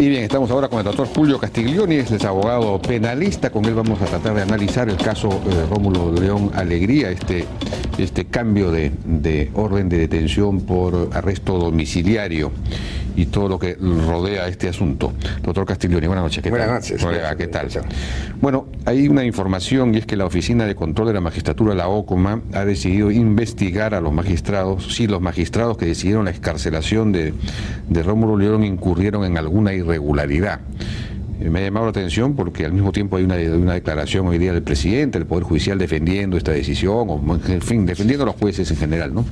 Y bien, estamos ahora con el doctor Julio Castiglioni, es abogado penalista. Con él vamos a tratar de analizar el caso Rómulo León Alegría, este cambio de orden de detención por arresto domiciliario y todo lo que rodea este asunto. Doctor Castiglioni, buenas noches. Buenas noches. Hola, ¿qué tal? Bueno, hay una información, y es que la Oficina de Control de la Magistratura, la OCOMA, ha decidido investigar a los magistrados si los magistrados que decidieron la excarcelación de Rómulo León incurrieron en alguna irregularidad. Me ha llamado la atención porque al mismo tiempo hay una declaración hoy día del presidente del Poder Judicial defendiendo esta decisión, o en fin, defendiendo a los jueces en general, ¿no?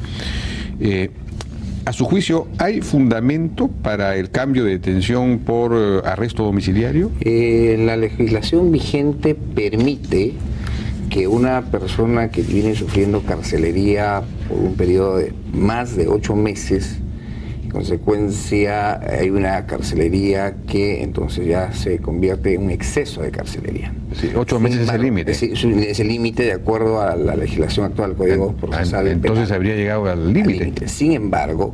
A su juicio, ¿hay fundamento para el cambio de detención por arresto domiciliario? La legislación vigente permite que una persona que viene sufriendo carcelería por un periodo de más de 8 meses, en consecuencia hay una carcelería que entonces ya se convierte en un exceso de carcelería. Sí, 8 meses es el límite. Sí, es el límite de acuerdo a la legislación actual del Código Procesal Penal. Entonces habría llegado al límite. Sin embargo,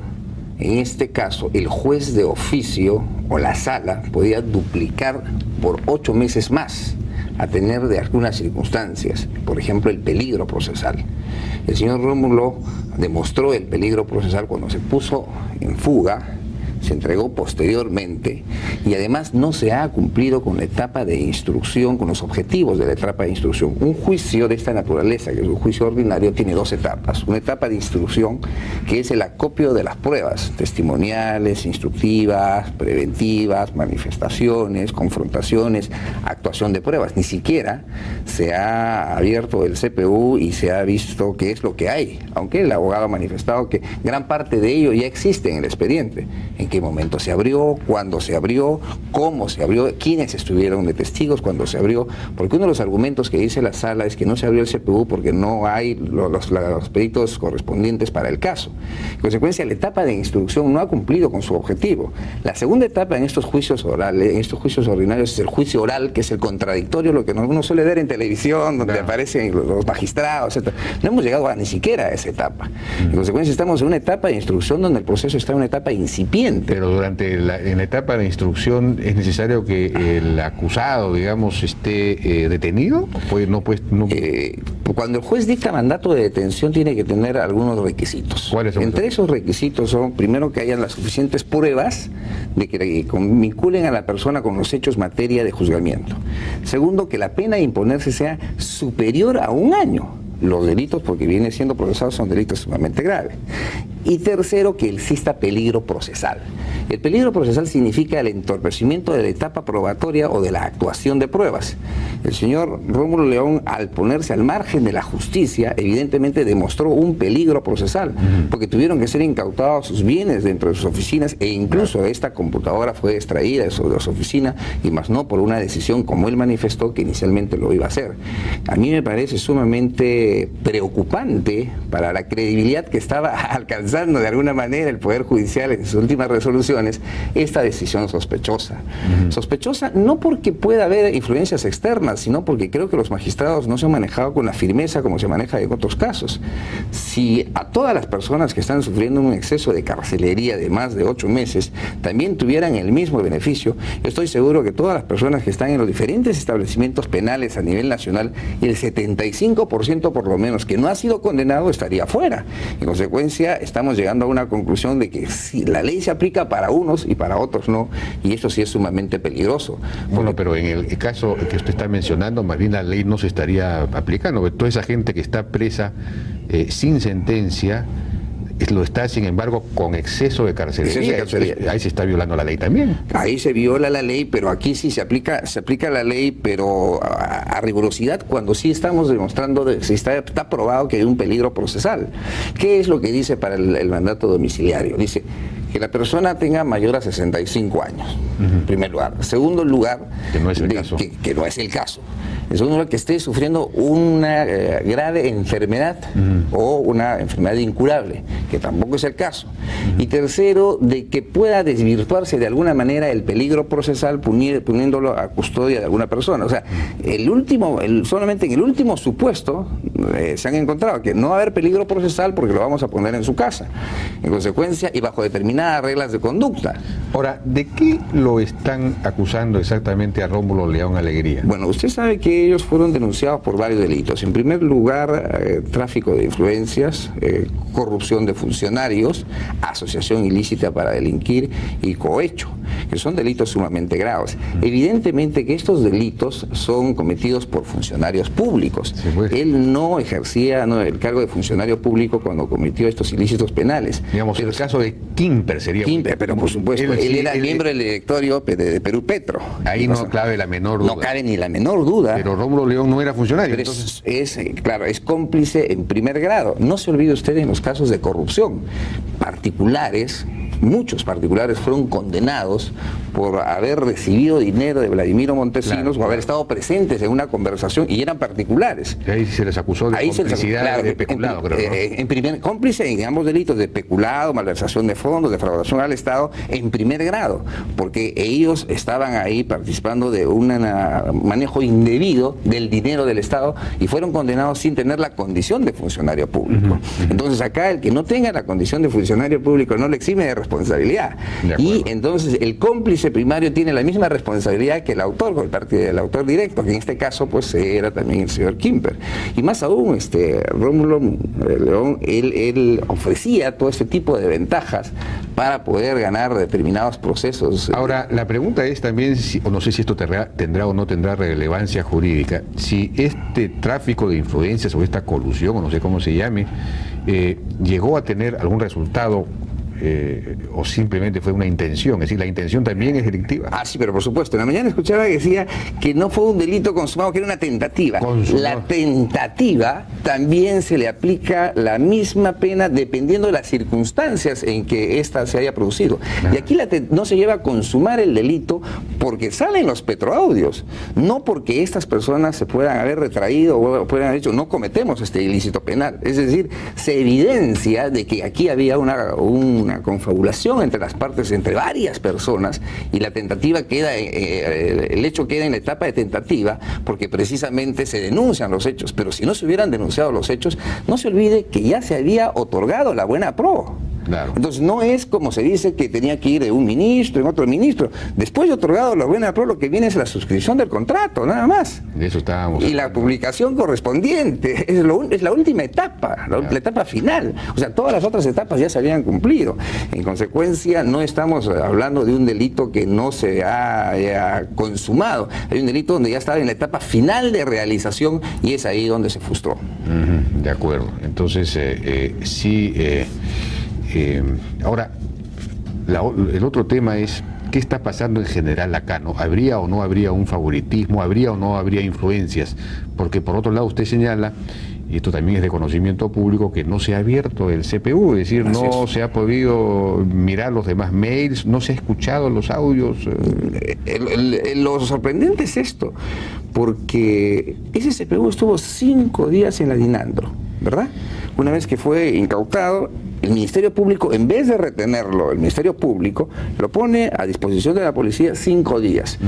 en este caso, el juez de oficio o la sala podía duplicar por 8 meses más, a tener de algunas circunstancias, por ejemplo, el peligro procesal. El señor Rómulo demostró el peligro procesal cuando se puso en fuga, se entregó posteriormente y además no se ha cumplido con la etapa de instrucción, con los objetivos de la etapa de instrucción. Un juicio de esta naturaleza, que es un juicio ordinario, tiene 2 etapas. Una etapa de instrucción, que es el acopio de las pruebas testimoniales, instructivas, preventivas, manifestaciones, confrontaciones, actuación de pruebas. Ni siquiera se ha abierto el CPU y se ha visto qué es lo que hay, aunque el abogado ha manifestado que gran parte de ello ya existe en el expediente. En qué momento se abrió, cuándo se abrió, cómo se abrió, quiénes estuvieron de testigos cuando se abrió, porque uno de los argumentos que dice la sala es que no se abrió el CPU porque no hay los peritos correspondientes para el caso. En consecuencia, la etapa de instrucción no ha cumplido con su objetivo. La segunda etapa en estos juicios orales, en estos juicios ordinarios, es el juicio oral, que es el contradictorio, lo que uno suele ver en televisión, donde aparecen los magistrados, etc. No hemos llegado ni siquiera a esa etapa. En consecuencia, estamos en una etapa de instrucción donde el proceso está en una etapa incipiente. Pero en la etapa de instrucción es necesario que el acusado, digamos, esté detenido. Cuando el juez dicta mandato de detención tiene que tener algunos requisitos. ¿Cuáles son? Entre esos requisitos son, primero, que hayan las suficientes pruebas de que vinculen a la persona con los hechos materia de juzgamiento. Segundo, que la pena a imponerse sea superior a 1 año. Los delitos, porque vienen siendo procesados, son delitos sumamente graves. Y tercero, que exista peligro procesal. El peligro procesal significa el entorpecimiento de la etapa probatoria o de la actuación de pruebas. El señor Rómulo León, al ponerse al margen de la justicia, evidentemente demostró un peligro procesal, porque tuvieron que ser incautados sus bienes dentro de sus oficinas, e incluso esta computadora fue extraída de su oficina, y más no por una decisión, como él manifestó, que inicialmente lo iba a hacer. A mí me parece sumamente preocupante para la credibilidad que estaba alcanzando de alguna manera el Poder Judicial en sus últimas resoluciones, esta decisión sospechosa. Sospechosa no porque pueda haber influencias externas, sino porque creo que los magistrados no se han manejado con la firmeza como se maneja en otros casos. Si a todas las personas que están sufriendo un exceso de carcelería de más de 8 meses también tuvieran el mismo beneficio, yo estoy seguro que todas las personas que están en los diferentes establecimientos penales a nivel nacional, el 75% por lo menos que no ha sido condenado estaría fuera. En consecuencia, estamos llegando a una conclusión de que sí, la ley se aplica para unos y para otros no, y esto sí es sumamente peligroso. Bueno, pero en el caso que usted está mencionando, más bien la ley no se estaría aplicando. Toda esa gente que está presa sin sentencia lo está, sin embargo, con exceso de carcelería. Ahí se está violando la ley también. Ahí se viola la ley, pero aquí sí se aplica la ley, pero a rigurosidad, cuando sí estamos demostrando, está probado que hay un peligro procesal. ¿Qué es lo que dice para el mandato domiciliario? Dice que la persona tenga mayor a 65 años, en primer lugar. En segundo lugar, que no es el caso. Que no es el caso. En segundo lugar, que esté sufriendo una grave enfermedad o una enfermedad incurable, que tampoco es el caso. Y tercero, de que pueda desvirtuarse de alguna manera el peligro procesal poniéndolo a custodia de alguna persona. O sea, solamente en el último supuesto se han encontrado que no va a haber peligro procesal porque lo vamos a poner en su casa, en consecuencia, y bajo determinadas reglas de conducta. Ahora, ¿de qué lo están acusando exactamente a Rómulo León Alegría? Bueno, usted sabe que ellos fueron denunciados por varios delitos. En primer lugar, tráfico de influencias, corrupción de funcionarios, asociación ilícita para delinquir y cohecho, que son delitos sumamente graves. Evidentemente que estos delitos son cometidos por funcionarios públicos. Sí, pues. Él no ejercía el cargo de funcionario público cuando cometió estos ilícitos penales. Digamos, pero el caso de Quimper sería... Quimper, pero por supuesto, él era miembro del directorio de Perú Petro. Ahí no cabe la menor duda. No cabe ni la menor duda. Pero Rómulo León no era funcionario. Pero entonces... claro, es cómplice en primer grado. No se olvide usted en los casos de corrupción. Particulares, muchos particulares fueron condenados por haber recibido dinero de Vladimiro Montesinos, o haber estado presentes en una conversación, y eran particulares. Y ahí se les acusó de complicidad, de peculado, creo, ¿no? En primer, cómplice en ambos delitos de peculado, malversación de fondos, defraudación al Estado, en primer grado, porque ellos estaban ahí participando de un manejo indebido del dinero del Estado y fueron condenados sin tener la condición de funcionario público. Entonces acá el que no tenga la condición de funcionario público no le exime de responsabilidad. Y entonces el cómplice primario tiene la misma responsabilidad que el autor, el autor directo, que en este caso pues era también el señor Quimper. Y más aún, Rómulo León, él ofrecía todo este tipo de ventajas para poder ganar determinados procesos. Ahora, la pregunta es también, o no sé si esto tendrá o no tendrá relevancia jurídica, si este tráfico de influencias o esta colusión, o no sé cómo se llame, llegó a tener algún resultado o simplemente fue una intención, es decir, la intención también es delictiva. Ah, sí, pero por supuesto, en la mañana escuchaba que decía que no fue un delito consumado, que era una tentativa. La tentativa también se le aplica la misma pena dependiendo de las circunstancias en que ésta se haya producido. Y aquí no se lleva a consumar el delito porque salen los petroaudios, no porque estas personas se puedan haber retraído o puedan haber dicho no cometemos este ilícito penal. Es decir, se evidencia de que aquí había una confabulación entre las partes, entre varias personas, y la tentativa queda, el hecho queda en la etapa de tentativa, porque precisamente se denuncian los hechos, pero si no se hubieran denunciado los hechos, no se olvide que ya se había otorgado la buena pro. Claro. Entonces no es como se dice que tenía que ir de un ministro en otro ministro. Después de otorgado la buena pro, lo que viene es la suscripción del contrato, nada más. De eso estábamos. Y la publicación correspondiente es la última etapa, la etapa final. O sea, todas las otras etapas ya se habían cumplido. En consecuencia, no estamos hablando de un delito que no se haya consumado. Hay un delito donde ya estaba en la etapa final de realización y es ahí donde se frustró. De acuerdo. Entonces, sí... ahora, el otro tema es qué está pasando en general acá, ¿no? ¿Habría o no habría un favoritismo? ¿Habría o no habría influencias? Porque por otro lado usted señala, y esto también es de conocimiento público, que no se ha abierto el CPU, es decir, no se ha podido mirar los demás mails, no se ha escuchado los audios. Lo sorprendente es esto, porque ese CPU estuvo 5 días en la Dinandro, ¿verdad? Una vez que fue incautado, el Ministerio Público, en vez de retenerlo, el Ministerio Público lo pone a disposición de la policía 5 días.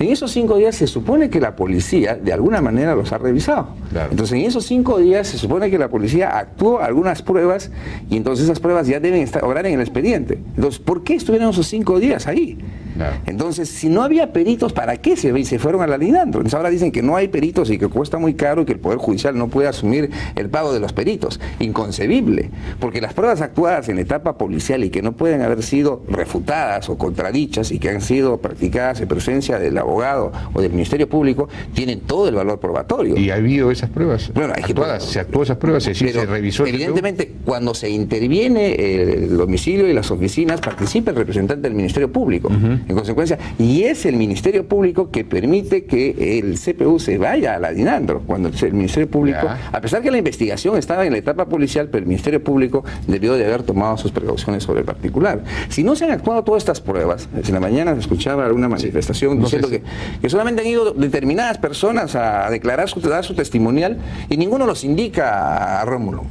En esos 5 días se supone que la policía de alguna manera los ha revisado. Claro. Entonces en esos 5 días se supone que la policía actuó algunas pruebas y entonces esas pruebas ya deben obrar en el expediente. Entonces, ¿por qué estuvieron esos 5 días ahí? Claro. Entonces, si no había peritos, ¿para qué se fueron a la Dinandro? Entonces ahora dicen que no hay peritos y que cuesta muy caro y que el Poder Judicial no puede asumir el pago de los peritos. Inconcebible, porque las pruebas actuadas en etapa policial y que no pueden haber sido refutadas o contradichas y que han sido practicadas en presencia del abogado o del Ministerio Público tienen todo el valor probatorio. ¿Y ha habido esas pruebas? Bueno, se actuó esas pruebas, es decir, se revisó. Evidentemente, cuando se interviene el domicilio y las oficinas, participa el representante del Ministerio Público. En consecuencia, y es el Ministerio Público que permite que el CPU se vaya a la Dinandro, cuando el Ministerio Público, a pesar que la investigación estaba en la etapa policial, pero el Ministerio Público debió de haber tomado sus precauciones sobre el particular. Si no se han actuado todas estas pruebas, en la mañana se escuchaba una manifestación diciendo que solamente han ido determinadas personas a declarar dar su testimonial y ninguno los indica a Rómulo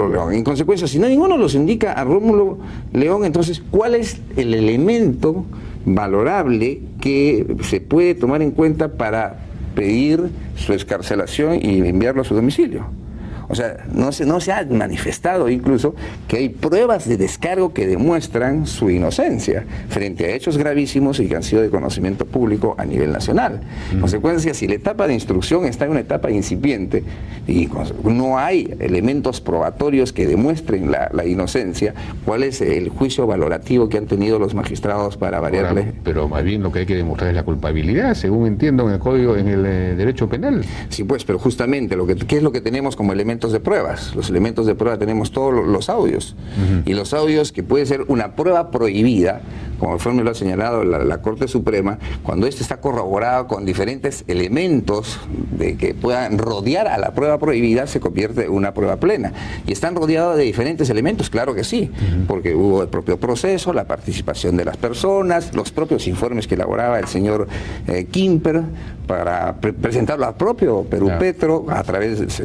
León. En consecuencia, si no ninguno los indica a Rómulo León, entonces, ¿cuál es el elemento valorable que se puede tomar en cuenta para pedir su excarcelación y enviarlo a su domicilio. O sea, no se ha manifestado incluso que hay pruebas de descargo que demuestran su inocencia frente a hechos gravísimos y que han sido de conocimiento público a nivel nacional. En consecuencia, si la etapa de instrucción está en una etapa incipiente y no hay elementos probatorios que demuestren la inocencia, ¿cuál es el juicio valorativo que han tenido los magistrados para variarle? Ahora, pero más bien lo que hay que demostrar es la culpabilidad, según entiendo en el Código, en el derecho penal. Sí, pues, pero justamente, ¿qué es lo que tenemos como elementos de pruebas? Los elementos de prueba tenemos todos los audios. Y los audios, que puede ser una prueba prohibida, como me lo ha señalado la Corte Suprema, cuando este está corroborado con diferentes elementos de que puedan rodear a la prueba prohibida, se convierte en una prueba plena. Y están rodeados de diferentes elementos, claro que sí, porque hubo el propio proceso, la participación de las personas, los propios informes que elaboraba el señor Kimper para presentarlo al propio Perú Petro,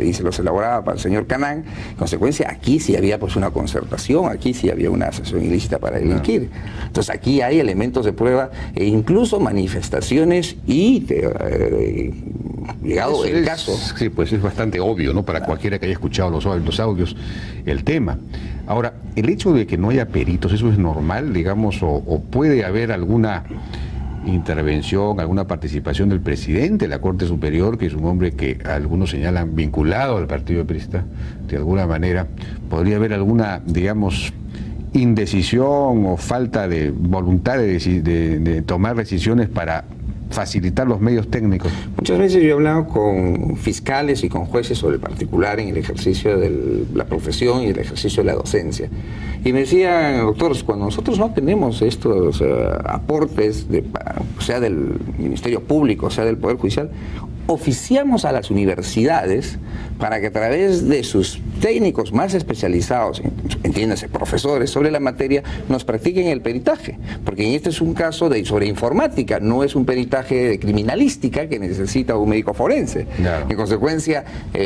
y se los elaboraba para el señor Canán. En consecuencia, aquí sí había pues una concertación, aquí sí había una asociación ilícita para delinquir. Entonces aquí hay elementos de prueba e incluso manifestaciones y llegado el caso. Sí, pues es bastante obvio, ¿no? Para cualquiera que haya escuchado los audios, el tema. Ahora, el hecho de que no haya peritos, ¿eso es normal, digamos, o puede haber alguna intervención, alguna participación del presidente de la Corte Superior, que es un hombre que algunos señalan vinculado al Partido Aprista, de alguna manera? ¿Podría haber alguna, digamos, indecisión o falta de voluntad de tomar decisiones para facilitar los medios técnicos? Muchas veces yo he hablado con fiscales y con jueces sobre el particular en el ejercicio de la profesión y el ejercicio de la docencia. Y me decían, doctores, cuando nosotros no tenemos estos aportes, sea del Ministerio Público, sea del Poder Judicial, oficiamos a las universidades para que a través de sus técnicos más especializados, entiéndase, profesores sobre la materia, nos practiquen el peritaje, porque en este es un caso sobre informática, no es un peritaje de criminalística que necesita un médico forense. Claro. En consecuencia,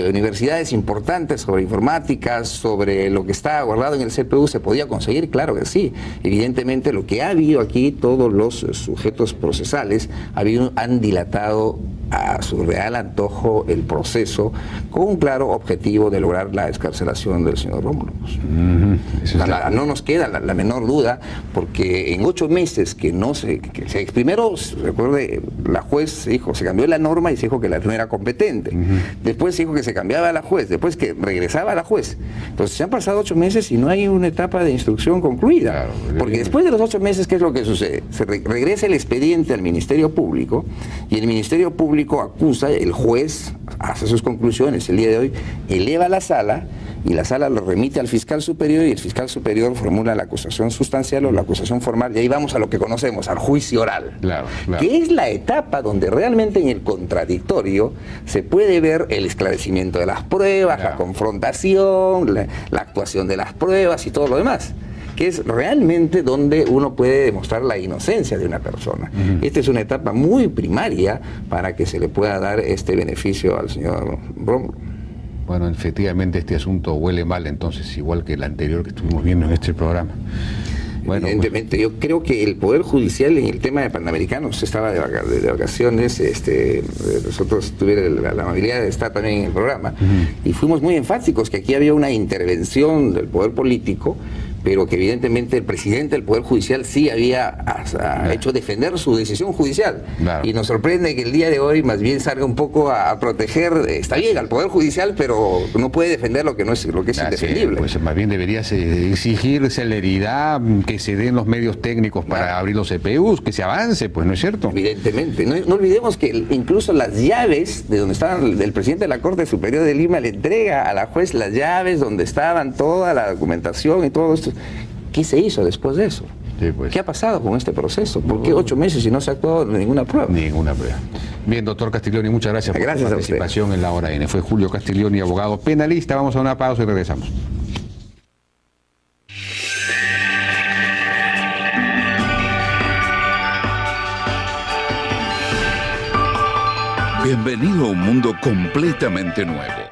universidades importantes sobre informática, sobre lo que está guardado en el CPU, ¿se podía conseguir? Claro que sí. Evidentemente, lo que ha habido aquí, todos los sujetos procesales han dilatado a su real antojo el proceso con un claro objetivo de lograr la excarcelación del señor Rómulo. No nos queda la menor duda, porque en 8 meses primero, recuerde, la juez se cambió la norma y se dijo que la no era competente. Después se dijo que se cambiaba a la juez, después que regresaba a la juez. Entonces se han pasado 8 meses y no hay una etapa de instrucción concluida. Claro, porque después de los 8 meses, ¿qué es lo que sucede? Se regresa el expediente al Ministerio Público y el Ministerio Público acusa, el juez hace sus conclusiones el día de hoy, eleva a la sala y la sala lo remite al fiscal superior y el fiscal superior formula la acusación sustancial o la acusación formal, y ahí vamos a lo que conocemos, al juicio oral. Claro. Que es la etapa donde realmente en el contradictorio se puede ver el esclarecimiento de las pruebas, la confrontación, la actuación de las pruebas y todo lo demás, que es realmente donde uno puede demostrar la inocencia de una persona. Esta es una etapa muy primaria para que se le pueda dar este beneficio al señor Rómulo. Bueno, efectivamente este asunto huele mal, entonces, igual que el anterior que estuvimos viendo en este programa. Bueno, evidentemente, yo creo que el Poder Judicial en el tema de Panamericanos estaba de vacaciones, nosotros tuvimos la amabilidad de estar también en el programa, y fuimos muy enfáticos que aquí había una intervención del poder político, pero que evidentemente el presidente del Poder Judicial sí había hecho defender su decisión judicial. Claro. Y nos sorprende que el día de hoy más bien salga un poco a proteger, está bien, al Poder Judicial, pero no puede defender lo que es indefendible. Pues más bien debería exigir celeridad, que se den los medios técnicos para abrir los CPUs, que se avance, pues, ¿no es cierto? Evidentemente. No olvidemos que incluso las llaves de donde estaban, el presidente de la Corte Superior de Lima le entrega a la juez las llaves donde estaban toda la documentación y todo esto. ¿Qué se hizo después de eso? Sí, pues. ¿Qué ha pasado con este proceso? ¿Por qué 8 meses y no se ha actuado ninguna prueba? Ninguna prueba. Bien, doctor Castiglioni, muchas gracias por su participación en La Hora N. Fue Julio Castiglioni, abogado penalista. Vamos a una pausa y regresamos. Bienvenido a un mundo completamente nuevo.